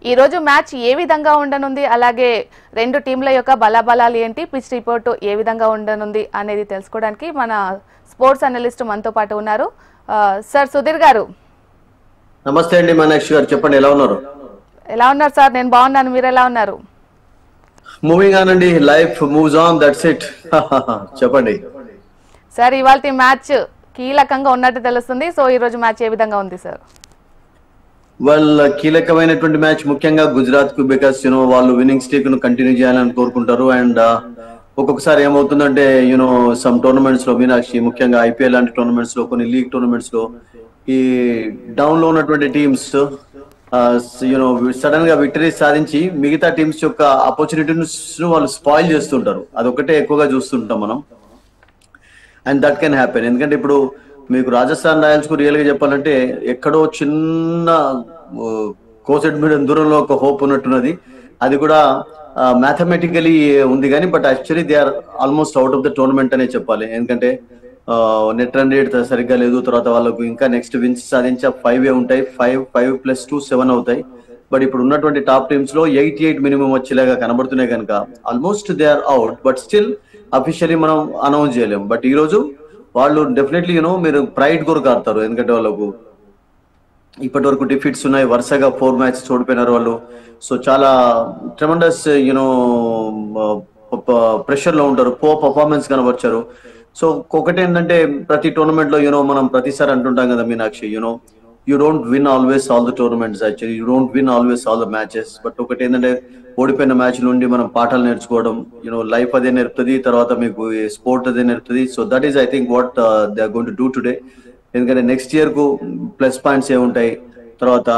ఈ రోజు మ్యాచ్ ఏ విధంగా ఉండనుంది, అలాగే రెండు టీంల యొక్క బలాబలాలు ఏంటి, పిచ్ రిపోర్ట్ ఏ విధంగా ఉండనుంది అనేది తెలుసుకోవడానికి మన స్పోర్ట్స్ అనలిస్ట్ మనతో పాటు ఉన్నారు. సార్ సుధీర్ గారు, నమస్తే అండి. మీనాక్షి గారు చెప్పండి, ఎలా ఉన్నారు? ఎలా ఉన్నారు సార్? నేను బాగున్నాను, మీరు ఎలా ఉన్నారు? మూవింగ్ ఆన్ అండి, life moves on, that's it. చెప్పండి సార్, ఇవాల్టి మ్యాచ్ కీలకంగా ఉన్నట్టు తెలుస్తుంది. సో ఈ రోజు మ్యాచ్ ఏ విధంగా ఉంది సార్? కీలకమైనటువంటి మ్యాచ్ ముఖ్యంగా గుజరాత్ కు, బికాస్ వాళ్ళు విన్నింగ్ స్ట్రీక్ ను కంటిన్యూ చేయాలని కోరుకుంటారు. అండ్ ఒక్కొక్కసారి ఏమవుతుందంటే సమ్ టోర్నమెంట్స్ లో, మీనాక్షి ముఖ్యంగా ఐపీఎల్ లాంటి టోర్నమెంట్స్ లో, కొన్ని లీగ్ టోర్నమెంట్స్ లో ఈ డౌన్ లో ఉన్నటువంటి టీమ్స్ సడన్ గా విక్టరీ సాధించి మిగతా టీమ్స్ యొక్క ఆపర్చునిటీస్ వాళ్ళు స్పాయిల్ చేస్తుంటారు. అదొకటే ఎక్కువగా చూస్తుంటాం మనం. And that can happen. ఎందుకంటే ఇప్పుడు మీకు రాజస్థాన్ రాయల్స్ కు రియల్ గా చెప్పాలంటే ఎక్కడో చిన్న కోసెట్ మీడియం దూరంలో ఒక హోప్ ఉన్నట్టున్నది. అది కూడా మ్యాథమెటికలీ ఉంది కానీ, but actually they are almost out of the tournament అనే చెప్పాలి. ఎందుకంటే నెట్ రన్ రేట్ సరిగ్గా లేదు. తర్వాత వాళ్ళకు ఇంకా నెక్స్ట్ విన్స్ సాధించే 5 ఉంటాయి. 5 + 2 7 అవుతాయి. బట్ ఇప్పుడు ఉన్నటువంటి టాప్ టీమ్స్ లో 88 మినిమం వచ్చేలాగా కనబడుతున్నాయి కనుక almost they are out. But still officially మనం అనౌన్స్ చేయలేం. బట్ ఈ రోజు వాళ్ళు డెఫినెట్లీ మీరు ప్రైడ్ కొరకు ఆడతారు. ఎందుకంటే వాళ్ళకు ఇప్పటి వరకు డిఫీట్స్ ఉన్నాయి, వరుసగా 4 మ్యాచెస్ ఓడిపోయినారు వాళ్ళు. సో చాలా ట్రెమండస్ ప్రెషర్ లో ఉంటారు, పర్ఫార్మెన్స్ కనబర్చారు. సో ఒకటి ఏంటంటే ప్రతి టోర్నమెంట్ లో మనం ప్రతిసారి అంటుంటాం కదా Meenakshi, you don't win always all the tournaments, actually you don't win always all the matches. But ఒకటి ఏంటంటే ఓడిపోయిన మ్యాచ్ నుండి మనం పాఠాలు నేర్చుకోవడం, లైఫ్ అదే నేర్పుతుంది, తర్వాత మీకు స్పోర్ట్ అదే నేర్పుతుంది. So that is I think what they are going to do today. ఎందుకంటే నెక్స్ట్ ఇయర్ కు ప్లస్ పాయింట్స్ ఏముంటాయి, తర్వాత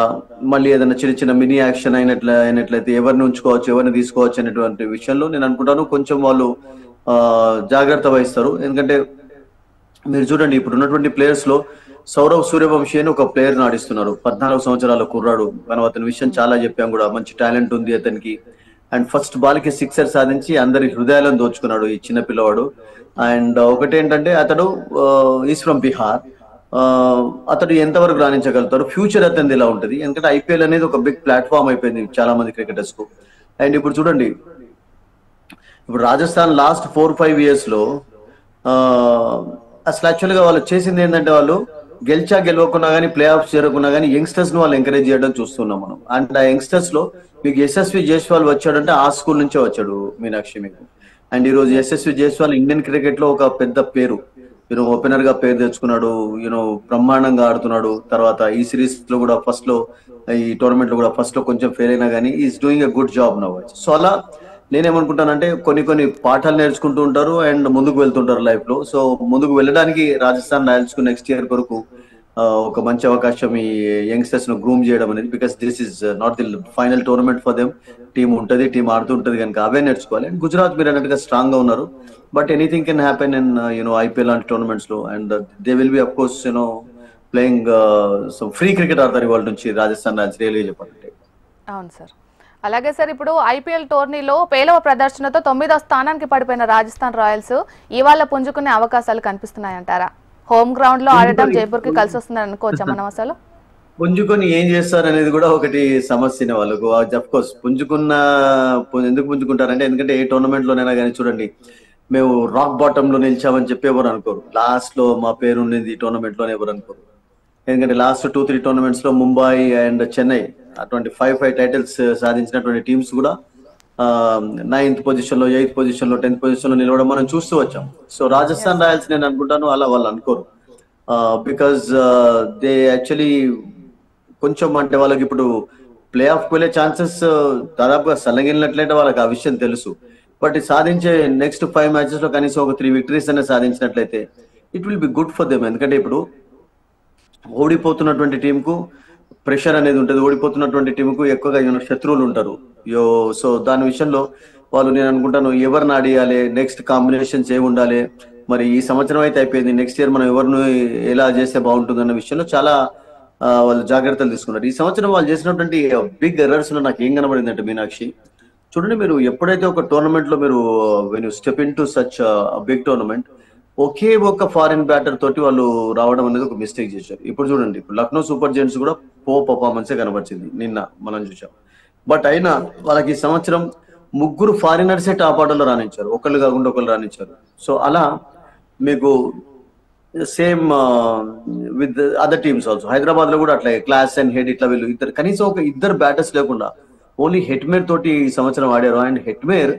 మళ్ళీ ఏదైనా చిన్న చిన్న మినీ యాక్షన్ అయినట్లయితే ఎవరిని ఉంచుకోవచ్చు, ఎవరిని తీసుకోవచ్చు అనేటువంటి విషయంలో నేను అనుకుంటాను కొంచెం వాళ్ళు జాగ్రత్త వహిస్తారు. ఎందుకంటే మీరు చూడండి ఇప్పుడు ఉన్నటువంటి ప్లేయర్స్ లో సౌరవ్ సూర్యవంశీ అని ఒక ప్లేయర్ ఆడిస్తున్నారు. 14 సంవత్సరాల కుర్రాడు. మనం అతని విషయం చాలా చెప్పాం కూడా, మంచి టాలెంట్ ఉంది అతనికి. అండ్ ఫస్ట్ బాల్ కి 6 సాధించి అందరి హృదయాలను దోచుకున్నాడు ఈ చిన్న పిల్లవాడు. అండ్ ఒకటేంటంటే అతడు ఈస్ ఫ్రమ్ బీహార్. అతడు ఎంతవరకు రాణించగలుగుతారు, ఫ్యూచర్ అతనిది ఎలా ఉంటుంది. ఎందుకంటే ఐపీఎల్ అనేది ఒక బిగ్ ప్లాట్ఫామ్ అయిపోయింది చాలా మంది క్రికెటర్స్ కు. అండ్ ఇప్పుడు చూడండి, ఇప్పుడు రాజస్థాన్ లాస్ట్ 4-5 ఇయర్స్ లో అసలు యాక్చువల్ గా వాళ్ళు చేసింది ఏంటంటే, వాళ్ళు గెలవకున్నా కానీ, ప్లే ఆఫ్స్ చేరకున్నా కానీ యంగ్స్టర్స్ ను వాళ్ళు ఎంకరేజ్ చేయడం చూస్తున్నాం మనం. అండ్ ఆ యంగ్స్టర్స్ లో మీకు యశస్వి జైస్వాల్ వచ్చాడంటే ఆ స్కూల్ నుంచే వచ్చాడు మీనాక్షి మీకు. అండ్ ఈ రోజు యశస్వి జైస్వాల్ ఇండియన్ క్రికెట్ లో ఒక పెద్ద పేరు, ఓపెనర్ గా పేరు తెచ్చుకున్నాడు. బ్రహ్మాండంగా ఆడుతున్నాడు. తర్వాత ఈ సిరీస్ లో కూడా ఫస్ట్ లో, ఈ టోర్నమెంట్ లో కూడా ఫస్ట్ లో కొంచెం ఫెయిల్ అయినా కానీ is doing a good job now. So అలా నేనేమనుకుంటానంటే కొన్ని పాఠాలు నేర్చుకుంటూ ఉంటారు అండ్ ముందుకు వెళ్తుంటారు లైఫ్ లో. సో ముందుకు వెళ్ళడానికి రాజస్థాన్ రాయల్స్ కు నెక్స్ట్ ఇయర్ కొరకు ఒక మంచి అవకాశం ఈ యంగ్స్టర్స్ ను గ్రూమ్ చేయడం అనేది. Because this is not the final tournament for them. Team ఉంటది, టీం ఆడుతుంటది కనుక అవే నేర్చుకోవాలి. అండ్ గుజరాత్ మీరు అన్నట్టుగా స్ట్రాంగ్ గా ఉన్నారు. But anything can happen in IPL లాంటి టోర్నమెంట్స్ లో. And they will B of course playing free cricket ఆడతారు ఇవాళ నుంచి రాజస్థాన్ రాయల్స్, రియల్ గా చెప్పాలంటే. అవును సార్. అలాగే సార్, ఇప్పుడు ఐపీఎల్ టోర్నీలో పేలవ ప్రదర్శనతో 9వ స్థానానికి పడిపోయిన రాజస్థాన్ రాయల్స్ ఇవాళ పుంజుకునే అవకాశాలు కనిపిస్తున్నాయంటారా? హోమ్ గ్రౌండ్ లో ఆడటం జైపూర్ కి కలిసి వస్తుందని అనుకోవచ్చా మనం? అసలు పుంజుకొని ఏం చేస్తారు అనేది కూడా ఒకటి సమస్యనే వాళ్ళకు. అఫ్ కోర్స్ ఎందుకు పుంజుకుంటారంటే, ఎందుకంటే ఏ టోర్నమెంట్ లోనైనా కానీ చూడండి, మేము రాక్ బాటమ్ లో నిలిచామని చెప్పి ఎవరు అనుకోరు. లాస్ట్ లో మా పేరు ఉండేది ఈ టోర్నమెంట్ లోనే ఎవరు అనుకోరు. ఎందుకంటే లాస్ట్ 2-3 టోర్నమెంట్స్ లో ముంబై అండ్ చెన్నై అటువంటి 5 టైటిల్స్ సాధించినటువంటి టీమ్స్ కూడా 9th పొజిషన్ లో, 8th పొజిషన్ లో, 10th పొజిషన్ లో నిలవడం మనం చూస్తూ వచ్చాం. సో రాజస్థాన్ రాయల్స్ నేను అనుకుంటాను అలా వాళ్ళు అనుకోరు. బికాజ్ దే యాక్చువల్లీ కొంచెం అంటే వాళ్ళకి ఇప్పుడు ప్లే ఆఫ్ కు వెళ్ళే ఛాన్సెస్ దాదాపుగా సన్నగిలినట్లయితే వాళ్ళకి ఆ విషయం తెలుసు. బట్ సాధించే నెక్స్ట్ 5 మ్యాచెస్ లో కనీసం ఒక 3 విక్టరీస్ అనేది సాధించినట్లయితే it will be good for them. ఎందుకంటే ఇప్పుడు ఓడిపోతున్నటువంటి టీం కు ప్రెషర్ అనేది ఉంటుంది, ఓడిపోతున్నటువంటి టీం కు ఎక్కువగా శత్రువులు ఉంటారు. సో దాని విషయంలో వాళ్ళు నేను అనుకుంటాను ఎవరిని ఆడియాలి, నెక్స్ట్ కాంబినేషన్స్ ఏమి ఉండాలి, మరి ఈ సంవత్సరం అయితే అయిపోయింది, నెక్స్ట్ ఇయర్ మనం ఎవరిని ఎలా చేస్తే బాగుంటుంది అన్న విషయంలో చాలా వాళ్ళు జాగ్రత్తలు తీసుకున్నారు. ఈ సంవత్సరం వాళ్ళు చేసినటువంటి బిగ్ ఎర్రర్స్ లో నాకు ఏం కనబడిందంటే మీనాక్షి, చూడండి మీరు ఎప్పుడైతే ఒక టోర్నమెంట్ లో మీరు when you step into such big tournament, ఒకే ఒక ఫారిన్ బ్యాటర్ తోటి వాళ్ళు రావడం అనేది ఒక మిస్టేక్ చేశారు. ఇప్పుడు చూడండి, ఇప్పుడు లక్నో సూపర్ జెయింట్స్ కూడా పర్ఫార్మెన్సే కనబరిచింది నిన్న మనం చూసాం. బట్ అయినా వాళ్ళకి ఈ సంవత్సరం ముగ్గురు ఫారినర్సే టాప్ ఆర్డర్లో రాణించారు, ఒకళ్ళు కాకుండా ఒకళ్ళు రాణించారు. సో అలా మీకు same with other teams also. Hyderabad లో కూడా అట్లా క్లాస్ అండ్ హెడ్ ఇట్లా వీళ్ళు ఇద్దరు, కనీసం ఒక ఇద్దరు బ్యాటర్స్ లేకుండా ఓన్లీ హెట్మేర్ తోటి ఈ సంవత్సరం ఆడారు. And Hetmyer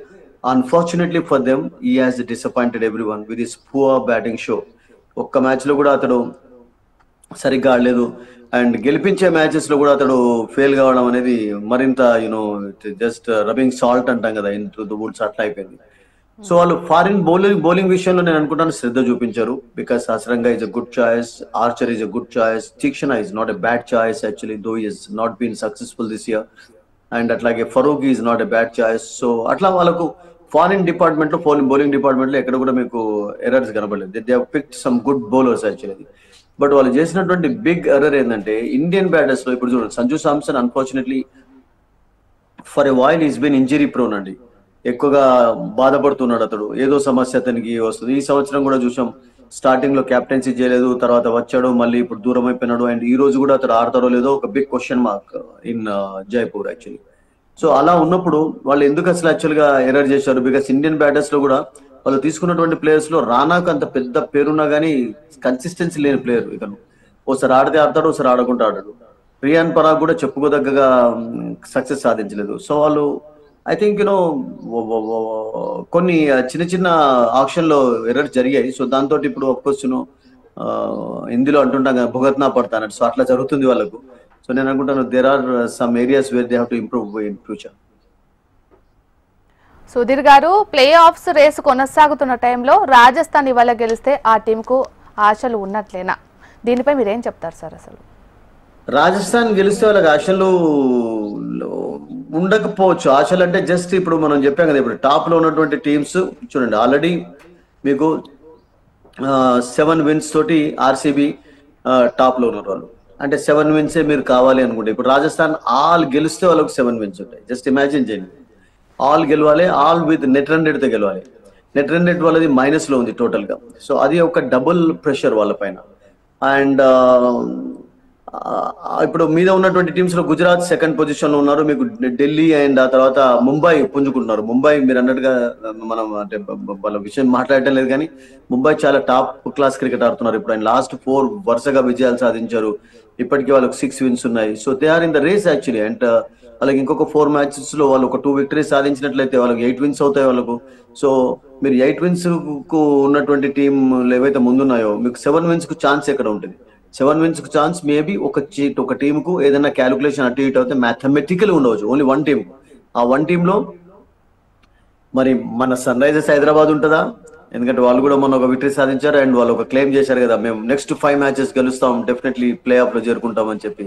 unfortunately for them he has disappointed everyone with his poor batting show. ఒక్క మ్యాచ్ లో కూడా అతడు సరిగ్గా ఆడలేదు. అండ్ గెలిపించే మ్యాచెస్ లో కూడా అతడు ఫెయిల్ కావడం అనేది మరింత యూనో జస్ట్ రబింగ్ సాల్ట్ అంటాం కదా ఇన్ టు ద వుడ్స్, అట్లా అయిపోయింది. సో వాళ్ళు ఫారిన్ బౌలింగ్ విషయంలో నేను అనుకుంటాను శ్రద్ధ చూపించారు. Because Hasaranga is a good choice, Archer is a good choice, Theekshana is not a bad choice actually, though is not been successful this year. And అట్లాగే Farooq is not a bad choice. So అట్లా వాళ్ళకు foreign department లో bowling department లో ఎక్కడ కూడా మీకు errors కనబడలేదు. They have picked some good bowlers actually. But వాళ్ళు చేసినటువంటి బిగ్ ఎర్రర్ ఏంటంటే ఇండియన్ బ్యాటర్స్ లో ఇప్పుడు చూడండి, Sanju Samson unfortunately for a while is been injury prone అండి, ఎక్కువగా బాధపడుతున్నాడు అతడు, ఏదో సమస్య అతనికి వస్తుంది. ఈ సంవత్సరం కూడా చూసాం, స్టార్టింగ్ లో క్యాప్టెన్సీ చేయలేదు, తర్వాత వచ్చాడు, మళ్ళీ ఇప్పుడు దూరం అయిపోయినాడు. అండ్ ఈ రోజు కూడా అతడు ఆడతారో లేదో ఒక big question mark in Jaipur actually. So అలా ఉన్నప్పుడు వాళ్ళు ఎందుకు అసలు యాక్చువల్ గా ఎర్రర్ చేశారు? బికాస్ ఇండియన్ బ్యాటర్స్ లో కూడా వాళ్ళు తీసుకున్నటువంటి ప్లేయర్స్ లో రానాకు అంత పెద్ద పేరున్నా కానీ కన్సిస్టెన్సీ లేని ప్లేయర్ ఇతను. ఓసారి ఆడితే ఆడతాడు, ఒకసారి ఆడకుండా ఆడాడు. రియాన్ పరాగ్ కూడా చెప్పుకోదగ్గగా సక్సెస్ సాధించలేదు. సో వాళ్ళు ఐ థింక్ యూనో కొన్ని చిన్న చిన్న ఆక్షన్ లో ఎర్రర్ జరిగాయి. సో దాంతో ఇప్పుడు అఫ్కోర్స్ హిందీలో అంటుంటాం కదా భుగత్నా పడతా అన్నట్టు. సో అట్లా జరుగుతుంది వాళ్ళకు. సో నేను అనుకుంటాను there are some areas where they have to improve in future. Sudhir garu, play offs race కొనసాగుతున్న టైంలో రాజస్థాన్ ఇవాళ గెలిస్తే ఆ టీంకు ఆశలు ఉన్నట్లేనా? దీనిపై మీరేం చెప్తారు సార్? అసలు రాజస్థాన్ గెలిస్తే వాళ్ళకి ఆశలు ఉండకపోవచ్చు. ఆశలు అంటే జస్ట్ ఇప్పుడు మనం చెప్పాం కదా, ఇప్పుడు టాప్ లో ఉన్నటువంటి టీమ్స్ చూడండి, ఆల్రెడీ మీకు 7 wins తోటి ఆర్సీబీ టాప్ లో ఉన్నారు. వాళ్ళు అంటే 7 wins మీరు కావాలి అనుకుంటే, ఇప్పుడు రాజస్థాన్ ఆల్ గెలిస్తే వాళ్ళకి 7 wins ఉంటాయి. జస్ట్ ఇమాజిన్ చేయండి, ఆల్ గెలవాలి, all with net run rate తో గెలవాలి. నెట్ రన్ రేట్ వాళ్ళది మైనస్ లో ఉంది టోటల్ గా. సో అది ఒక డబుల్ ప్రెషర్ వాళ్ళ పైన. అండ్ ఇప్పుడు మీద ఉన్నటువంటి టీమ్స్ లో గుజరాత్ సెకండ్ పొజిషన్ లో ఉన్నారు, మీకు ఢిల్లీ అండ్ ఆ తర్వాత ముంబై పుంజుకుంటున్నారు. ముంబై మీరు అన్నట్టుగా మనం అంటే వాళ్ళ విషయం మాట్లాడటం లేదు, కానీ ముంబై చాలా టాప్ క్లాస్ క్రికెట్ ఆడుతున్నారు ఇప్పుడు. ఆయన లాస్ట్ 4 వరుసగా విజయాలు సాధించారు. ఇప్పటికీ వాళ్ళకి 6 wins ఉన్నాయి. So they are in the race actually. And వాళ్ళకి ఇంకొక 4 matches లో వాళ్ళు ఒక 2 victories సాధించినట్లయితే వాళ్ళకి 8 wins అవుతాయి వాళ్ళకు. సో మీరు 8 wins కు ఉన్నటువంటి టీంలు ఏవైతే ముందున్నాయో మీకు 7 wins కు ఛాన్స్ ఎక్కడ ఉంటుంది? 7 wins కు ఛాన్స్ మేబీ ఒక టీమ్ కు ఏదైనా క్యాలిక్యులేషన్ అటు ఇటు అయితే మ్యాథమెటికల్ ఉండవచ్చు, ఓన్లీ 1 team. ఆ 1 team లో మరి మన సన్ రైజర్స్ హైదరాబాద్ ఉంటుందా? ఎందుకంటే వాళ్ళు కూడా మొన్న ఒక విక్టరీ సాధించారు అండ్ వాళ్ళు ఒక క్లెయిమ్ చేశారు కదా, మేము నెక్స్ట్ 5 matches గెలుస్తాం, డెఫినెట్లీ ప్లే ఆఫ్ లో చేరుకుంటామని చెప్పి.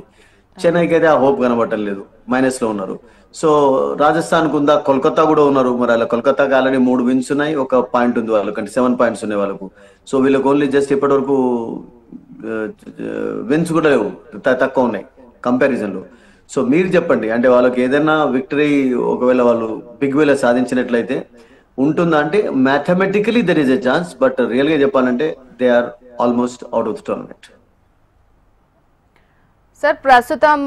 చెన్నైకి అయితే ఆ హోప్ కనబడటం లేదు, మైనస్ లో ఉన్నారు. సో రాజస్థాన్ కు ఉందా? కోల్కతా కూడా ఉన్నారు. మరి అలా కోల్కతాకి ఆల్రెడీ 3 wins ఉన్నాయి, 1 point ఉంది వాళ్ళకంటే 7 points ఉన్నాయి వాళ్ళకు. సో వీళ్ళకి ఓన్లీ జస్ట్ ఇప్పటి వరకు విన్స్ కూడా లేవు, తక్కువ ఉన్నాయి కంపారిజన్ లో. సో మీరు చెప్పండి, అంటే వాళ్ళకి ఏదైనా విక్టరీ ఒకవేళ వాళ్ళు బిగ్ వేలో సాధించినట్లయితే ఉంటుందా అంటే mathematically there is a chance, but real గా చెప్పాలంటే they are almost out of the tournament. Sir, ప్రస్తుతం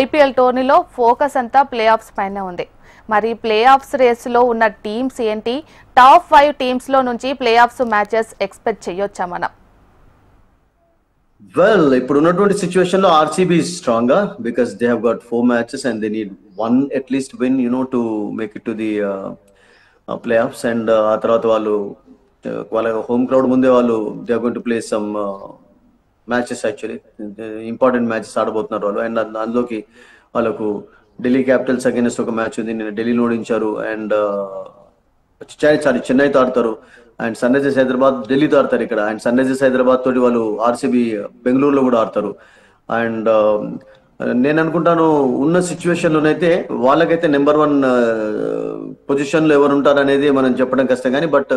ఐపీఎల్ టోర్నీలో ఫోకస్ అంతా ప్లే ఆఫ్స్ పైన ఉంది. మరి ప్లే ఆఫ్స్ రేసులో ఉన్న టీమ్స్ ఏంటి? టాప్ 5 టీమ్స్ లో నుంచి ప్లే ఆఫ్స్ మ్యాచెస్ ఎక్స్పెక్ట్ చేయొచ్చా మనం? వెల్, ఇప్పుడు ఉన్నటువంటి సిచ్యువేషన్ లో ఆర్సీబీ స్ట్రాంగ్ గా, because they have got 4 matches and they need 1 at least win, to make it to the playoffs. And ఆ తర్వాత వాళ్ళ హోమ్ క్రౌడ్ ముందే వాళ్ళు they are going to play some matches, actually important matches ఆడబోతున్నారు వాళ్ళు. And అందులోకి వాళ్ళకు Delhi Capitals against ఒక మ్యాచ్ ఉంది, నేను ఢిల్లీలో ఓడించారు. అండ్ చెన్నైతో ఆడతారు. అండ్ సన్ రైజర్స్ హైదరాబాద్ ఢిల్లీతో ఆడతారు ఇక్కడ. అండ్ సన్ రైజర్స్ హైదరాబాద్ తోటి వాళ్ళు ఆర్సీబీ బెంగళూరులో కూడా ఆడతారు. అండ్ నేను అనుకుంటాను ఉన్న సిచ్యువేషన్ లోనైతే వాళ్ళకైతే నెంబర్ 1 పొజిషన్ లో ఎవరు ఉంటారు అనేది మనం చెప్పడం కష్టం, కానీ బట్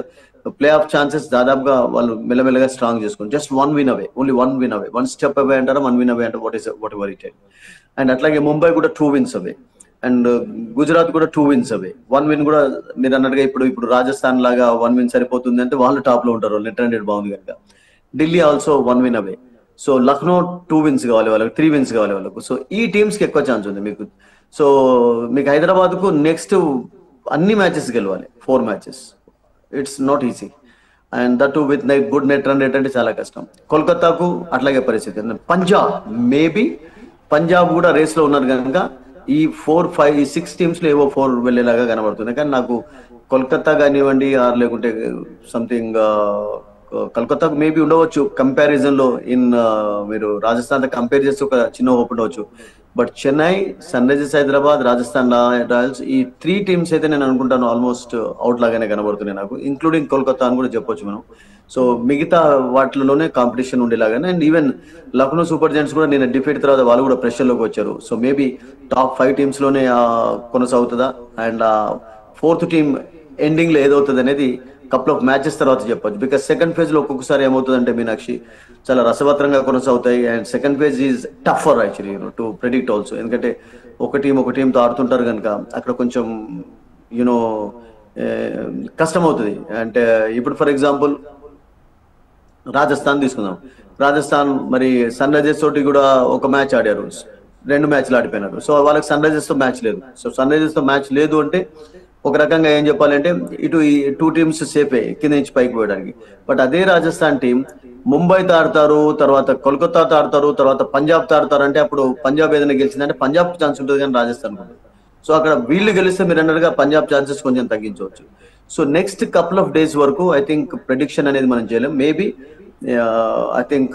ప్లే ఆఫ్ ఛాన్సెస్ దాదాపుగా వాళ్ళు మెల్లమెల్లగా స్ట్రాంగ్ చేసుకుని just 1 win away, only 1 win away, 1 step away అంటారా, 1 win away అంటే వాట్ ఎవర్ ఇట్. అండ్ అట్లాగే ముంబై కూడా 2 wins away. అండ్ గుజరాత్ కూడా 2 wins away. 1 win కూడా మీరు అన్నట్టుగా ఇప్పుడు రాజస్థాన్ లాగా 1 win సరిపోతుంది అంటే వాళ్ళు టాప్ లో ఉంటారు, నెట్ రన్ రేట్ బాగుంది కనుక. Delhi also 1 win away. So Lucknow 2 wins కావాలి వాళ్ళకి, 3 wins కావాలి వాళ్ళకు. సో ఈ టీమ్స్ కి ఎక్కువ ఛాన్స్ ఉంది మీకు. సో మీకు హైదరాబాద్కు నెక్స్ట్ అన్ని మ్యాచెస్ గెలవాలి, 4 matches. It's not easy. And that with good net run rate అంటే చాలా కష్టం. కోల్కతాకు అట్లాగే పరిస్థితి. పంజాబ్ మేబీ పంజాబ్ కూడా రేస్లో ఉన్నారు కనుక ఈ 4, 5, 6 టీమ్స్ లో ఏవో 4 వెళ్ళేలాగా కనబడుతుంది. కానీ నాకు కోల్కతా కానివ్వండి ఆర్ లేకుంటే సంథింగ్ కోల్కతాకు మేబీ ఉండవచ్చు కంపారిజన్ లో. మీరు రాజస్థాన్ తో కంపేర్ చేస్తే ఒక చిన్న హోప్ ఉండవచ్చు. But Chennai, Sunrisers Hyderabad, Rajasthan Royals, ఈ 3 టీమ్స్ అయితే నేను అనుకుంటాను ఆల్మోస్ట్ అవుట్ లాగానే కనబడుతున్నాయి నాకు, ఇంక్లూడింగ్ కోల్కతా అని కూడా చెప్పొచ్చు మనం. సో మిగతా వాటిలోనే కాంపిటీషన్ ఉండేలాగానే. And even Lucknow Super Giants కూడా నేను డిఫీట్ తర్వాత వాళ్ళు కూడా ప్రెషర్ లోకి వచ్చారు. సో మేబీ టాప్ 5 టీమ్స్ లోనే కొనసాగుతుందా, అండ్ 4th టీమ్ ఎండింగ్ లో ఏదవుతుంది అనేది కపుల్ ఆఫ్ మ్యాచెస్ తర్వాత చెప్పొచ్చు. బికాస్ సెకండ్ ఫేజ్ లో ఒక్కొక్కసారి ఏమవుతుందంటే మీనాక్షి చాలా రసవత్రంగా కొనసాగుతాయి. And second phase is టఫర్ actually to predict also. ఎందుకంటే ఒక టీంతో ఆడుతుంటారు కనుక అక్కడ కొంచెం యూనో కష్టం అవుతుంది. అంటే ఇప్పుడు ఫర్ ఎగ్జాంపుల్ రాజస్థాన్ తీసుకుందాం. రాజస్థాన్ మరి సన్ రైజర్స్ తోటి కూడా ఒక మ్యాచ్ ఆడారు, 2 మ్యాచ్లు ఆడిపోయినారు. సో వాళ్ళకి సన్ రైజర్స్ తో మ్యాచ్ లేదు. సో సన్ రైజర్స్ తో మ్యాచ్ లేదు అంటే ఒక రకంగా ఏం చెప్పాలంటే ఇటు ఈ 2 టీమ్స్ సేఫే కింద నుంచి పైకి పోయడానికి. బట్ అదే రాజస్థాన్ టీం ముంబైతో ఆడతారు, తర్వాత కోల్కతాతో ఆడతారు, తర్వాత పంజాబ్తో ఆడతారు. అంటే అప్పుడు పంజాబ్ ఏదైనా గెలిచిందంటే పంజాబ్ ఛాన్స్ ఉంటుంది కానీ రాజస్థాన్ ఉంటుంది. సో అక్కడ వీళ్ళు గెలిస్తే మీరు అన్నట్టుగా పంజాబ్ ఛాన్సెస్ కొంచెం తగ్గించవచ్చు. So next couple of days వరకు ఐ థింక్ ప్రెడిక్షన్ అనేది మనం చేయలేం. మేబీ ఐ థింక్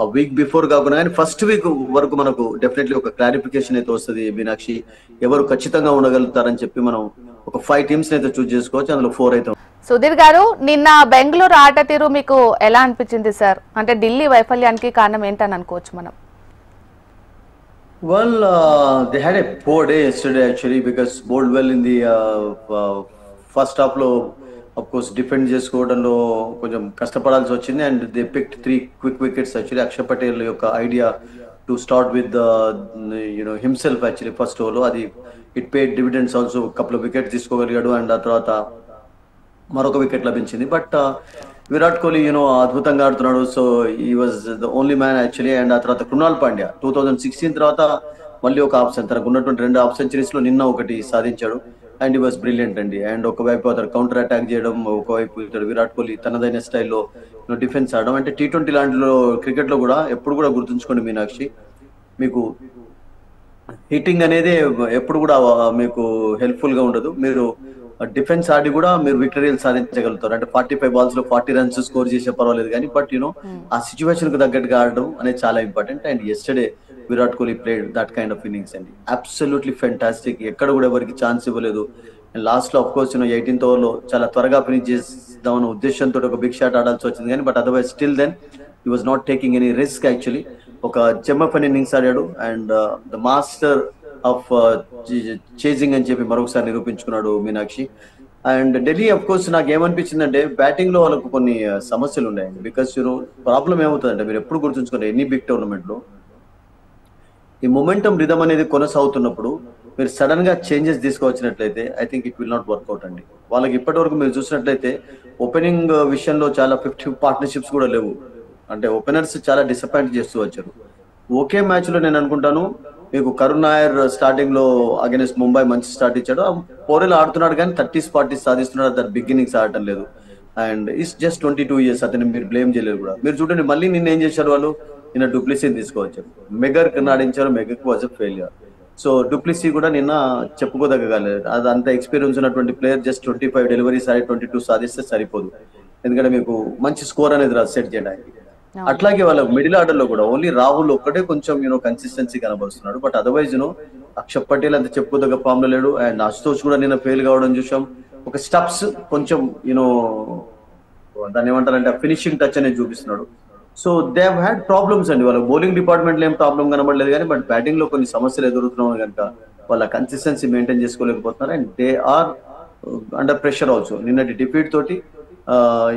ఆ వీక్ బిఫోర్ కాకుండా కానీ ఫస్ట్ వీక్ వరకు మనకు డెఫినెట్లీ ఒక క్లారిఫికేషన్ అయితే వస్తుంది మీనాక్షి, ఎవరు ఖచ్చితంగా ఉండగలుగుతారని చెప్పి మనం ఒక 5 టీమ్స్ అయితే చూస్ చేసుకోవచ్చు. అందులో 4 అయితే. సుధీర్ గారు, నిన్న బెంగళూరు ఆట తీరు మీకు ఎలా అనిపించింది సార్? అంటే ఢిల్లీ వైఫల్యానికి కారణం ఏంటని అనుకోవచ్చు మనం? Well, they had a poor day yesterday actually because bowled well in the first half లో of course డిఫెండ్ చేసుకోవడంలో కొంచెం కష్టపడాల్సి వచ్చింది. And they picked 3 quick wickets actually. Axar Patel యొక్క idea to start with himself actually first ఓవర్లో అది it paid dividends also. Couple of wicket తీసుకోగలిగాడు and ఆ తర్వాత మరొక వికెట్ లభించింది. బట్ విరాట్ కోహ్లీ అద్భుతంగా ఆడుతున్నాడు. సో ఈ was the only man actually. And ఆ తర్వాత కృణాల్ పాండ్యా 2016 తర్వాత మళ్ళీ ఒక తనకు ఉన్నటువంటి 2 హాఫ్ సెంచరీస్ లో నిన్న ఒకటి సాధించాడు. అండ్ ఈ వాజ్ బ్రిలియంట్ అండి. అండ్ ఒకవైపు అతను కౌంటర్ అటాక్ చేయడం, ఒకవైపు ఇతడు విరాట్ కోహ్లీ తనదైన స్టైల్లో డిఫెన్స్ ఆడడం. అంటే T20 లాంటిలో క్రికెట్ లో కూడా ఎప్పుడు కూడా గుర్తుంచుకోండి మీనాక్షి, మీకు హిట్టింగ్ అనేది ఎప్పుడు కూడా మీకు హెల్ప్ఫుల్ గా ఉండదు. మీరు డిఫెన్స్ ఆడి కూడా మీరు విక్టరీలు సాధించగలుగుతారు. అంటే 45 balls లో 40 runs స్కోర్ చేసే పర్వాలేదు కానీ బట్ ఆ సిచ్యువేషన్ కు తగ్గట్టుగా ఆడడం అనేది చాలా important. And yesterday Virat Kohli played that kind of innings అండి. Absolutely fantastic. ఎక్కడ కూడా ఎవరికి ఛాన్స్ ఇవ్వలేదు. లాస్ట్ లో ఆఫ్ కోర్స్ 18th over లో చాలా త్వరగా ఫినిష్ చేద్దామన్న ఉద్దేశంతో ఒక బిగ్ షాట్ ఆడాల్సి వచ్చింది కానీ but otherwise still then he was not taking any risk actually. ఒక జమ్మఫన్ ఇన్నింగ్స్ ఆడాడు and the master of chasing అని చెప్పి మరొకసారి నిరూపించుకున్నాడు Meenakshi. And Delhi of course నాకు ఏమనిపించిందంటే బ్యాటింగ్ లో వాళ్ళకు కొన్ని సమస్యలు ఉన్నాయండి. బికాస్ ప్రాబ్లం ఏమవుతుందంటే మీరు ఎప్పుడు గుర్తుంచుకోండి ఎన్ని బిగ్ టోర్నమెంట్ లో ఈ మొమెంటం రిథమ్ అనేది కొనసాగుతున్నప్పుడు మీరు సడన్ గా చేంజెస్ తీసుకువచ్చినట్లయితే I think it will not work out అండి. వాళ్ళకి ఇప్పటి వరకు మీరు చూసినట్లయితే ఓపెనింగ్ విషయంలో చాలా 50 పార్ట్నర్షిప్స్ కూడా లేవు. అంటే ఓపెనర్స్ చాలా డిసప్పాయింట్ చేస్తూ వచ్చారు. ఒకే మ్యాచ్ లో నేను అనుకుంటాను మీకు కరుణ్ నాయర్ స్టార్టింగ్ లో అగైన్స్ ముంబై మంచి స్టార్ట్ ఇచ్చాడు. పోరెల్ ఆడుతున్నాడు కానీ 30s 40s సాధిస్తున్నాడు. దాని బిగినింగ్స్ ఆడటం లేదు. And it's just 22 years. అతన్ని మీరు బ్లేమ్ చేయలేరు కూడా. మీరు చూడండి మళ్ళీ నిన్న ఏం చేశారు వాళ్ళు, నిన్న డూప్లిసీని తీసుకోవచ్చారు. మెగర్ ఆడించారు, McGurk was a failure. So du Plessis కూడా నిన్న చెప్పుకోదగ్గలేదు. అది అంత ఎక్స్పీరియన్స్ ఉన్నటువంటి ప్లేయర్ జస్ట్ 25 డెలివరీస్ 22 సాధిస్తే సరిపోదు. ఎందుకంటే మీకు మంచి స్కోర్ అనేది సెట్ చేయడానికి. అట్లాగే వాళ్ళ మిడిల్ ఆర్డర్ లో కూడా ఓన్లీ రాహుల్ ఒక్కటే కొంచెం కన్సిస్టెన్సీ కనబరుస్తున్నాడు. బట్ అదర్వైజ్ అక్షర్ పటేల్ అంత చెప్పుకోదగ్గ ఫామ్ లో లేడు. అండ్ అశుతోష్ కూడా నిన్న ఫెయిల్ కావడం చూసాం. ఒక స్టెప్స్ కొంచెం దాన్ని ఏమంటారంటే ఫినిషింగ్ టచ్ అనేది చూపిస్తున్నాడు. So they have had problems అండి. వాళ్ళ బౌలింగ్ డిపార్ట్మెంట్ లో ఏం ప్రాబ్లం కనబడలేదు కానీ బట్ బ్యాటింగ్ లో కొన్ని సమస్యలు ఎదురుతున్నాయి కనుక వాళ్ళ కన్సిస్టెన్సీ మెయింటైన్ చేసుకోలేకపోతున్నారు. And they are under pressure also. నిన్నటి డిఫీట్ తోటి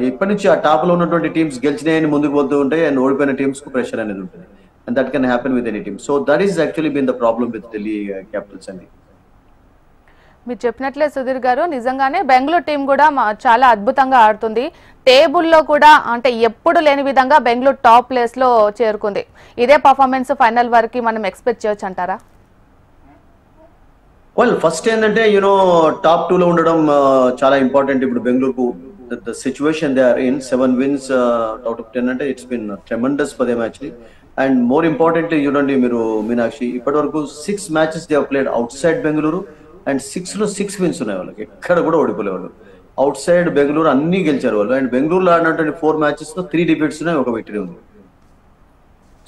ఇప్పటి నుంచి ఆ టాప్ లో ఉన్నటువంటి టీమ్స్ గెలిచినాయని ముందుకు పోతూ ఉంటాయి అండ్ ఓడిపోయిన టీమ్స్ కు ప్రెషర్ అనేది ఉంటుంది. And that can happen with any team. So that is actually been the problem with Delhi Capitals అండి. మీరు చెప్పినట్లే సుధీర్ గారు, నిజంగానే బెంగళూరు టీం కూడా చాలా అద్భుతంగా ఆడుతుంది. టేబుల్లో కూడా అంటే ఎప్పుడు లేని విధంగా బెంగళూరు టాప్ ప్లేస్ లో చేరుకుంది. ఇదే పర్ఫార్మెన్స్ ఫైనల్ వరకు మనం ఎక్స్పెక్ట్ చేయొచ్చు అంటారా? వెల్ ఫస్ట్ ఏంటంటే టాప్ 2 లో ఉండడం చాలా ఇంపార్టెంట్. ఇప్పుడు బెంగళూరుకు the situation they are in 7 wins out of 10 అంటే it's been tremendous for them actually. And more importantly చూడండి మీరు మీనాక్షి, ఇప్పటి వరకు 6 matches they have played outside Bengaluru and 6 లో 6 wins ఉన్నాయి వాళ్ళకి. ఎక్కడ కూడా ఓడిపోలే వాళ్ళు. అవుట్ సైడ్ బెంగళూరు అన్ని గెలిచారు వాళ్ళు. అండ్ బెంగళూరులో ఆడినటువంటి 4 matches లో 3 defeats ఉన్నాయి, ఒక విక్టరీ ఉంది.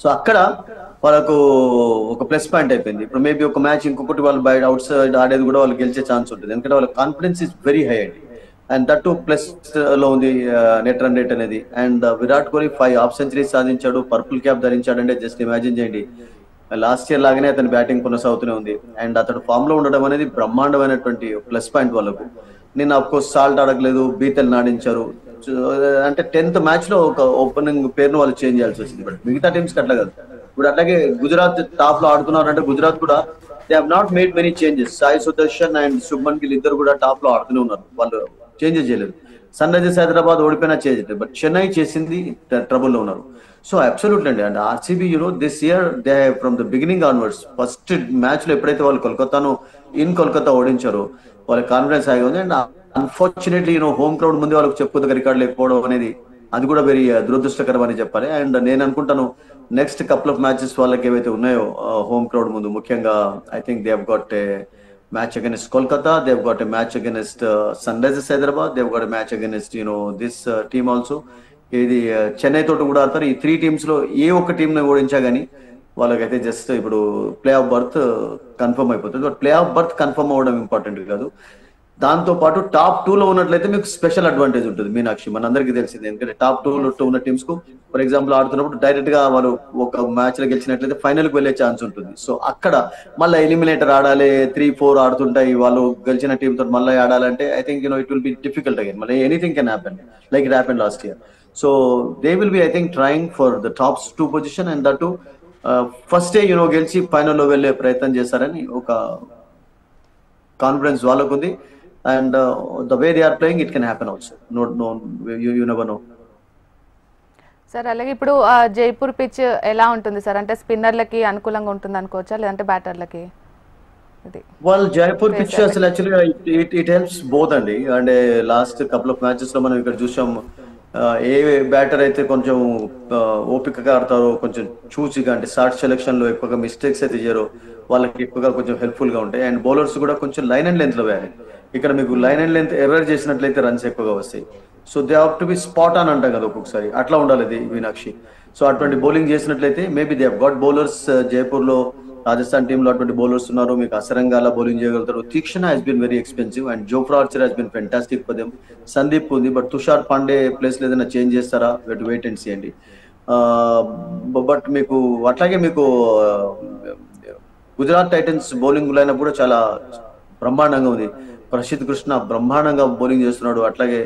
సో అక్కడ వాళ్ళకు ఒక ప్లస్ పాయింట్ అయిపోయింది. ఇప్పుడు మేబీ ఒక మ్యాచ్ ఇంకొకటి వాళ్ళు బయట అవుట్ సైడ్ ఆడేది కూడా వాళ్ళు గెలిచే ఛాన్స్ ఉంటుంది, ఎందుకంటే వాళ్ళ కాన్ఫిడెన్స్ ఇస్ వెరీ హై అండి. అండ్ దట్ టు ప్లస్ లో ఉంది నెట్ రన్ రేట్ అనేది. And Virat Kohli 5 half centuries సాధించాడు, పర్పుల్ క్యాప్ ధరించాడు. అంటే జస్ట్ ఇమాజిన్ చేయండి, లాస్ట్ ఇయర్ లాగానే అతని బ్యాటింగ్ కొనసాగుతూనే ఉంది. అండ్ అతడు ఫామ్ లో ఉండడం అనేది బ్రహ్మాండమైనటువంటి ప్లస్ పాయింట్ వాళ్ళకు. నిన్న అఫ్ కోర్స్ సాల్ట్ ఆడట్లేదు, బీతల్ నాడించారు. అంటే 10th match లో ఒక ఓపెనింగ్ పేరును వాళ్ళు చేంజ్ చేయాల్సి వచ్చింది. బట్ మిగతా టీమ్స్ కి అట్లా కాదు. ఇప్పుడు అట్లాగే గుజరాత్ టాప్ లో ఆడుతున్నారు అంటే గుజరాత్ కూడా they have not made many changes. Sai Sudarshan and Shubman Gill ఇద్దరు కూడా టాప్ లో ఆడుతూనే ఉన్నారు, వాళ్ళు చేంజెస్ చేయలేదు. సన్ రైజర్స్ హైదరాబాద్ ఓడిపోయినా చేంజ్ లేదు, బట్ చెన్నై చేసింది ట్రబుల్ లో ఉన్నారు. సో అబ్సల్యూట్లీ అండి. And RCB this year they from the beginning onwards first match లో ఎప్పుడైతే వాళ్ళు కోల్కతాను కోల్కతా ఓడించారో వాళ్ళ కాన్ఫిడెన్స్ హాయిగా ఉంది. అండ్ అన్ఫార్చునేట్లీ హోమ్ క్రౌడ్ ముందు వాళ్ళకి చెప్పుకోదగ్గ రికార్డు లేకపోవడం అనేది అది కూడా వెరీ దురదృష్టకరం అని చెప్పాలి. అండ్ నేను అనుకుంటాను నెక్స్ట్ కపుల్ ఆఫ్ మ్యాచెస్ వాళ్ళకి ఏవైతే ఉన్నాయో హోమ్ క్రౌడ్ ముందు, ముఖ్యంగా I think they have got a match against Kolkata, they have got a match against Sunrisers Hyderabad, they have got a match against this team also. ఇది చెన్నై తోటి కూడా ఆడతారు. ఈ 3 teams లో ఏ ఒక్క టీం ని ఓడించా గానీ వాళ్ళకైతే జస్ట్ ఇప్పుడు ప్లే ఆఫ్ బర్త్ కన్ఫర్మ్ అయిపోతుంది. But play of birth confirm అవ్వడం ఇంపార్టెంట్ కాదు, దాంతో పాటు టాప్ 2 లో ఉన్నట్లయితే మీకు స్పెషల్ అడ్వాంటేజ్ ఉంటుంది మీనాక్షి. మనందరికీ తెలిసింది, ఎందుకంటే టాప్ 2 లో ఉన్న టీమ్స్ కు ఫర్ ఎగ్జాంపుల్ ఆడుతున్నప్పుడు డైరెక్ట్ గా వాళ్ళు ఒక మ్యాచ్ లో గెలిచినట్లయితే ఫైనల్ కి వెళ్లే ఛాన్స్ ఉంటుంది. సో అక్కడ మళ్ళీ ఎలిమినేటర్ ఆడాలి, 3-4 ఆడుతుంటాయి, వాళ్ళు గెలిచిన టీమ్ తో మళ్ళీ ఆడాలంటే I think it will be difficult again. మళ్ళీ anything can happen like it happen last year. So they will be I think trying for the top 2 position. And that ఫస్టే గెలిచి ఫైనల్లో వెళ్లే ప్రయత్నం చేస్తారని ఒక కాన్ఫిడెన్స్ వాళ్ళకు ఉంది. And the way they are playing it can happen also. You never know. Sir అలాగే ఇప్పుడు జైపూర్ పిచ్ ఎలా ఉంటుంది సార్? అంటే స్పిన్నర్లకి అనుకూలంగా ఉంటుంది అనుకోవచ్చా, లేదంటే బ్యాటర్లకి? వాళ్ళు జైపూర్ పిచ్ అసలు యాక్చువల్గా ఇట్ హెల్ప్స్ బోత్ అండి. అంటే లాస్ట్ కపుల్ ఆఫ్ మ్యాచెస్ లో మనం ఇక్కడ చూసాం, ఏ బ్యాటర్ అయితే కొంచెం ఓపికగా ఆడతారో, కొంచెం చూసిగా అంటే షార్ట్ సెలెక్షన్ లో ఎక్కువగా మిస్టేక్స్ అయితే చేయరో వాళ్ళకి ఎక్కువగా కొంచెం హెల్ప్ఫుల్ గా ఉంటాయి. అండ్ బౌలర్స్ కూడా కొంచెం లైన్ అండ్ లెంత్ లో వేయాలి. ఇక్కడ మీకు లైన్ అండ్ లెంత్ ఎర్రర్ చేసినట్లయితే రన్స్ ఎక్కువగా వస్తాయి. So they have to be spot on అంటాం కదా ఒక్కొక్కసారి, అట్లా ఉండాలి ఇది మీనాక్షి. సో అటువంటి బౌలింగ్ చేసినట్లయితే maybe they have got bowlers. Jaipur లో రాజస్థాన్ టీమ్ లో అటువంటి బౌలర్స్ ఉన్నారు. మీకు అసరంగాల బౌలింగ్ చేయగలుగుతారు. Theekshana has been very expensive and Jofra Archer has been fantastic for them. Sandeep ఉంది, బట్ తుషార్ పాండే ప్లేస్ లో ఏదైనా చేంజ్ చేస్తారా, వెయిట్ అండ్ సీ అండి. బట్ మీకు అట్లాగే మీకు గుజరాత్ టైటన్స్ బౌలింగ్ లైనప్ కూడా చాలా బ్రహ్మాండంగా ఉంది. ప్రసిద్ధ్ కృష్ణ బ్రహ్మాండంగా బౌలింగ్ చేస్తున్నాడు. అట్లాగే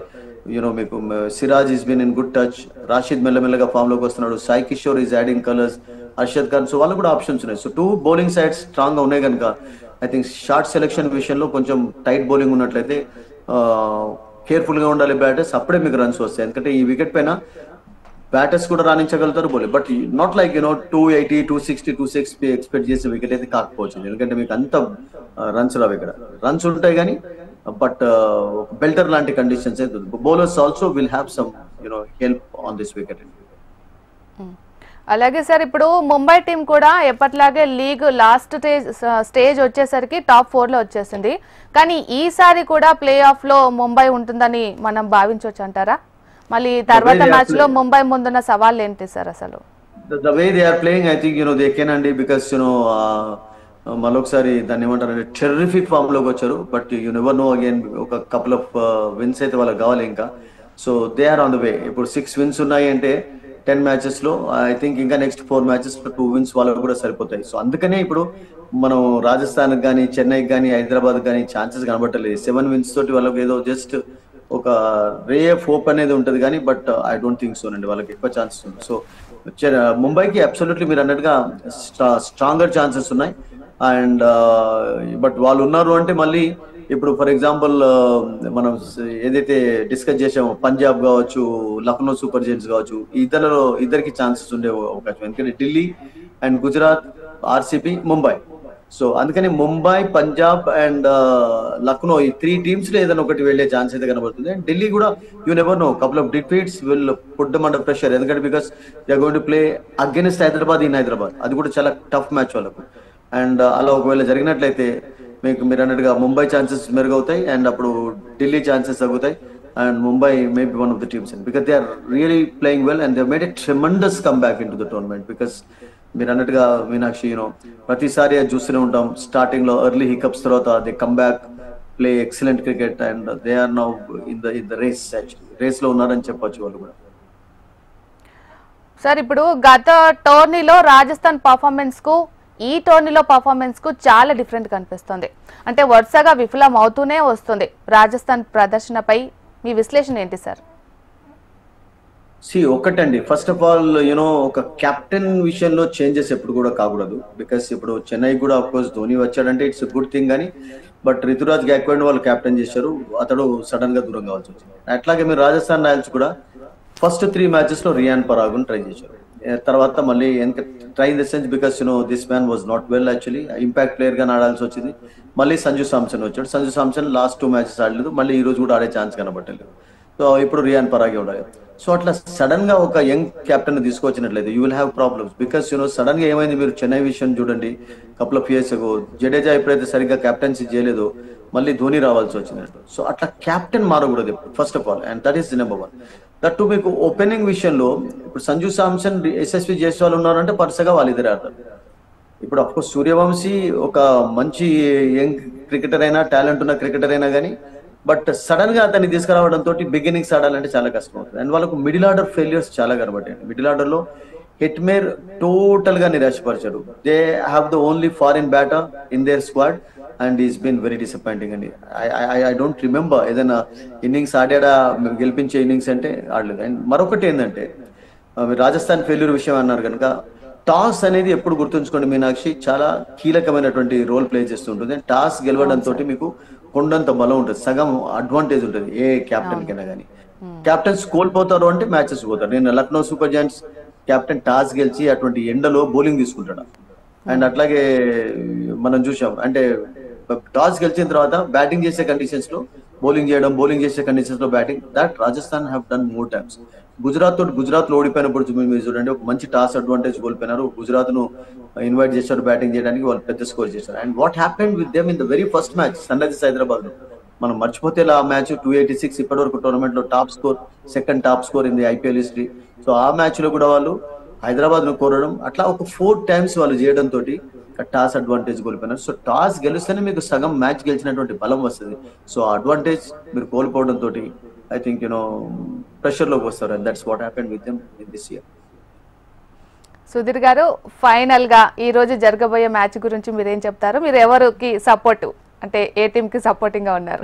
మీకు Siraj is been in good touch, Rashid మెల్లమెల్లగా ఫామ్ లోకి వస్తున్నాడు, Sai Kishore is adding colours, Arshad Khan. So వాళ్ళు కూడా ఆప్షన్స్ ఉన్నాయి. సో 2 bowling సైడ్స్ స్ట్రాంగ్ గా ఉన్నాయి కనుక ఐ థింక్ షార్ట్ సెలెక్షన్ విషయంలో కొంచెం టైట్ బౌలింగ్ ఉన్నట్లయితే కేర్ఫుల్ గా ఉండాలి బ్యాటర్స్, అప్పుడే మీకు రన్స్ వస్తాయి. ఎందుకంటే ఈ వికెట్ పైన బ్యాటర్స్ కూడా రాణించగలుగుతారు bowling, but not like 280, 260, 260 expect చేసే వికెట్ అయితే కాకపోవచ్చు. ఎందుకంటే మీకు అంత రన్స్ రావు. ఇక్కడ రన్స్ ఉంటాయి కానీ బట్ బెల్టర్ లాంటి కండిషన్స్ అయితే bowlers also will have some help on this wicket. అలాగే సార్ ఇప్పుడు ముంబై టీం కూడా ఎప్పటిలాగే లీగ్ లాస్ట్ స్టేజ్ వచ్చేసరికి టాప్ 4 లో వచ్చేసింది. కానీ ఈసారి కూడా ప్లే ఆఫ్ లో ముంబై ఉంటుందని మనం భావించవచ్చు అంటారా? మళ్ళీ తర్వాత మ్యాచ్ లో ముంబై ముందున్న సవాళ్ళు ఏంటి సార్ అసలు? The way they are playing, I think they can అండి, బికాస్ మరొకసారి దాన్ని ఏమంటారంటే టెర్రిఫిక్ ఫామ్ లోకి వచ్చారు. But you never know again, ఒక కపుల్ ఆఫ్ విన్స్ అయితే వాళ్ళకి కావాలి ఇంకా. So they are on the way. ఇప్పుడు 6 wins ఉన్నాయి అంటే 10 matches లో ఐ థింక్ ఇంకా నెక్స్ట్ 4 matches 2 wins వాళ్ళకు కూడా సరిపోతాయి. సో అందుకనే ఇప్పుడు మనం రాజస్థాన్ కానీ, చెన్నైకి కానీ, హైదరాబాద్ కానీ ఛాన్సెస్ కనబట్టలేదు. 7 wins తోటి వాళ్ళకి ఏదో జస్ట్ ఒక రే ఆఫ్ హోప్ అనేది ఉంటుంది కానీ but I don't think so అండి, వాళ్ళకి ఎక్కువ ఛాన్సెస్ ఉంది. సో ముంబైకి అబ్సల్యూట్లీ మీరు అన్నట్టుగా స్ట్రాంగర్ ఛాన్సెస్ ఉన్నాయి. అండ్ బట్ వాళ్ళు ఉన్నారు అంటే మళ్ళీ ఇప్పుడు ఫర్ ఎగ్జాంపుల్ మనం ఏదైతే డిస్కస్ చేసామో పంజాబ్ కావచ్చు, లక్నో సూపర్ జైంట్స్ కావచ్చు, ఇద్దరికి ఛాన్సెస్ ఉండే అవకాశం. ఎందుకంటే Delhi and Gujarat, RCB, Mumbai so అందుకని ముంబై, పంజాబ్ అండ్ లక్నో ఈ 3 టీమ్స్ లో ఏదైనా ఒకటి వెళ్లే ఛాన్స్ అయితే కనబడుతుంది. అండ్ ఢిల్లీ కూడా you never know, couple of defeats will put them under pressure. ఎందుకంటే because they are going to play against Hyderabad in Hyderabad. అది కూడా చాలా టఫ్ మ్యాచ్ వాళ్ళకు. అండ్ అలా ఒకవేళ జరిగినట్లయితే మీరు అన్నట్టుగా ముంబై ఛాన్సెస్ మెరుగవుతాయి అండ్ అప్పుడు ఢిల్లీ ఛాన్సెస్ తగ్గుతాయి. And Mumbai may be one of the teams because they are really playing well and they made a tremendous come back into the tournament. Because మీరు అన్నట్టుగా మీనాక్షి ప్రతిసారి అది చూస్తూనే ఉంటాం. స్టార్టింగ్ లో ఎర్లీ హికప్స్ తర్వాత they come back, play excellent cricket and they are now in the race. Race లో ఉన్నారని చెప్పొచ్చు వాళ్ళు కూడా. సార్ ఇప్పుడు గత టోర్నీలో రాజస్థాన్ పర్ఫార్మెన్స్ కు ఈ టోర్నీలో పర్ఫార్మెన్స్ కు చాలా డిఫరెంట్ కనిపిస్తుంది. అంటే వరుసగా విఫలం అవుతూనే వస్తుంది. రాజస్థాన్ ప్రదర్శనపై మీ విశ్లేషణ ఏంటి సార్? ఒకటండి, ఫస్ట్ ఆఫ్ ఆల్ ఒక కెప్టెన్ విషయంలో చేంజెస్ ఎప్పుడు కూడా కాకూడదు. బికాస్ ఇప్పుడు చెన్నై కూడా ఆఫ్ కోర్స్ ధోని వచ్చాడంటే ఇట్స్ గుడ్ థింగ్ కానీ, బట్ రితురాజ్ గైక్వాడ్ వాళ్ళు కెప్టెన్ చేశారు, అతడు సడన్ గా దూరం కావాల్సి వచ్చింది. అట్లాగే మీరు రాజస్థాన్ రాయల్స్ కూడా ఫస్ట్ 3 మ్యాచెస్ లో రియాన్ పరాగ్ ట్రై చేశారు. తర్వాత మళ్ళీ try in the sense because this man was not well actually, impact player గా ఆడాల్సి వచ్చింది. మళ్ళీ సంజు సామ్సన్ వచ్చాడు. సంజు సామ్సన్ లాస్ట్ 2 మ్యాచెస్ ఆడలేదు, మళ్ళీ ఈ రోజు కూడా ఆడే ఛాన్స్ కనబట్టలేదు. సో ఇప్పుడు రియాన్ పరాగే ఉండాలి. సో అట్లా సడన్ గా ఒక యంగ్ కెప్టెన్ తీసుకొచ్చినట్లయితే you will have problems. Because sudden గా ఏమైంది, మీరు చెన్నై విషయం చూడండి. Couple of years ago Jadeja ఎప్పుడైతే సరిగ్గా కెప్టెన్సీ చేయలేదో మళ్ళీ ధోని రావాల్సి వచ్చినట్టు. సో అట్లా కెప్టెన్ మారకూడదు first of all, and that is number 1. That మీకు ఓపెనింగ్ విషయంలో ఇప్పుడు సంజు సామ్సన్, యశస్వి జైస్వాల్ ఉన్నారంటే వరుసగా వాళ్ళిద్దరే ఆడతారు. ఇప్పుడు అఫ్ కోర్స్ సూర్యవంశీ ఒక మంచి యంగ్ క్రికెటర్ అయినా, టాలెంట్ ఉన్న క్రికెటర్ అయినా కానీ, బట్ సడన్ గా అతన్ని తీసుకురావడంతో బిగినింగ్స్ ఆడాలంటే చాలా కష్టం అవుతుంది. అండ్ వాళ్ళకు మిడిల్ ఆర్డర్ ఫెయిల్యూర్స్ చాలా కనబడ్డాయి. మిడిల్ ఆర్డర్ లో హిట్మేర్ టోటల్ గా నిరాశపరిచాడు. They have the only foreign batter in their squad and is been very disappointing అండి. ఐ డోంట్ రిమెంబర్ ఏదైనా ఇన్నింగ్స్ ఆడా గెలిపించే ఇన్నింగ్స్ అంటే ఆడలేదు. అండ్ మరొకటి ఏంటంటే రాజస్థాన్ ఫెయిల్యూర్ విషయం అన్నారు కనుక, టాస్ అనేది ఎప్పుడు గుర్తుంచుకోండి మీనాక్షి, చాలా కీలకమైనటువంటి రోల్ ప్లే చేస్తుంటుంది. టాస్ గెలవడంతో మీకు కొండంత బలం ఉంటుంది, సగం అడ్వాంటేజ్ ఉంటుంది ఏ క్యాప్టెన్ కైనా కానీ. క్యాప్టెన్స్ కోల్పోతారు అంటే మ్యాచెస్ పోతారు. నేను Lucknow super Giants captain toss గెలిచి అటువంటి ఎండలో బౌలింగ్ తీసుకుంటాడు. అండ్ అట్లాగే మనం చూసాం, అంటే టాస్ గెలిచిన తర్వాత బ్యాటింగ్ చేసే కండిషన్స్ లో బౌలింగ్ చేయడం, బౌలింగ్ చేసే కండిషన్స్ లో batting, that Rajasthan have done more times. Gujarat లో ఓడిపోయినప్పుడు మీరు చూడండి, ఒక మంచి టాస్ అడ్వాంటేజ్ కోల్పోయినారు. గుజరాత్ ను ఇన్వైట్ చేశారు బ్యాటింగ్ చేయడానికి, వాళ్ళు పెద్ద స్కోర్ చేశారు. And what happened with them in the very first match Sunrisers Hyderabad లో, మనం మర్చిపోతే ఆ మ్యాచ్ 286 ఇప్పటి వరకు టోర్నమెంట్ లో top score, second top score in the IPL history. So ఆ మ్యాచ్ లో కూడా వాళ్ళు హైదరాబాద్ ను కోరడం, అట్లా ఒక 4 టైమ్స్ వాళ్ళు చేయడం తోటి టాస్ అడ్వాంటేజ్ కోల్పోయినారు. సో టాస్ గెలిస్తేనే మీకు సగం మ్యాచ్ గెలిచినటువంటి బలం వస్తుంది. సో అడ్వాంటేజ్ మీరు కోల్పోవడం తోటి ఐ థింక్ ప్రెషర్ లోకి వస్తారు. And that's what happened with them in this year. Sudheer గారు, ఫైనల్ గా ఈ రోజు జరగబోయే మ్యాచ్ గురించి మీరేం చెప్తారు? మీరు ఎవరికి సపోర్ట్, అంటే ఏ టీమ్ కి సపోర్టింగ్ గా ఉన్నారు?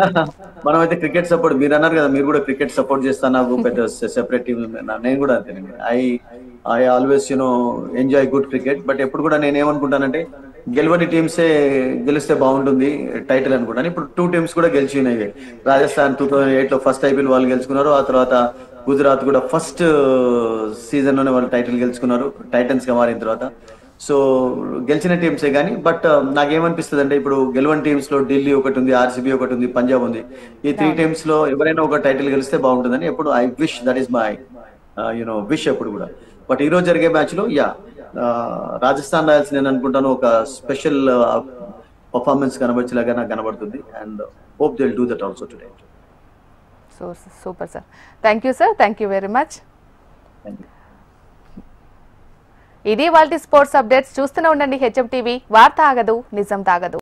మనం అయితే క్రికెట్ సపోర్ట్, మీరు అన్నారు కదా మీరు కూడా క్రికెట్ సపోర్ట్ చేస్తాను, నాకు పెద్ద సెపరేట్ టీమ్, నేను కూడా అంతేనండి. I always enjoy good cricket. But ఎప్పుడు కూడా నేను ఏమనుకుంటానంటే గెలవని టీమ్సే గెలిస్తే బాగుంటుంది టైటిల్ అనుకుంటాను. ఇప్పుడు 2 టీమ్స్ కూడా గెలిచినాయి. రాజస్థాన్ 2008 లో ఫస్ట్ ఐపీఎల్ వాళ్ళు గెలుచుకున్నారు. ఆ తర్వాత గుజరాత్ కూడా ఫస్ట్ సీజన్ లోనే వాళ్ళు టైటిల్ గెలుచుకున్నారు టైటన్స్ గా మారిన తర్వాత. సో గెలిచిన టీమ్సే కానీ, బట్ నాకేమనిపిస్తుంది అంటే ఇప్పుడు గెలవని టీమ్స్ లో ఢిల్లీ ఒకటి ఉంది, ఆర్సీబీ ఒకటి ఉంది, పంజాబ్ ఉంది. ఈ 3 టీమ్స్ లో ఎవరైనా ఒక టైటిల్ గెలిస్తే బాగుంటుందని ఎప్పుడు I wish, that is my wish ఎప్పుడు కూడా. బట్ ఈ రోజు జరిగే మ్యాచ్ లో రాజస్థాన్ రాయల్స్ నేను అనుకుంటాను ఒక స్పెషల్ పర్ఫార్మెన్స్ కనబర్చేలాగా నాకు కనబడుతుంది. And hope they will do that also today. So super sir, thank you sir, thank you very much. ఇది వాళ్ళ స్పోర్ట్స్ అప్డేట్స్. చూస్తూనే ఉండండి హెచ్ఎం టీవీ, వార్త ఆగదు నిజం తాగదు.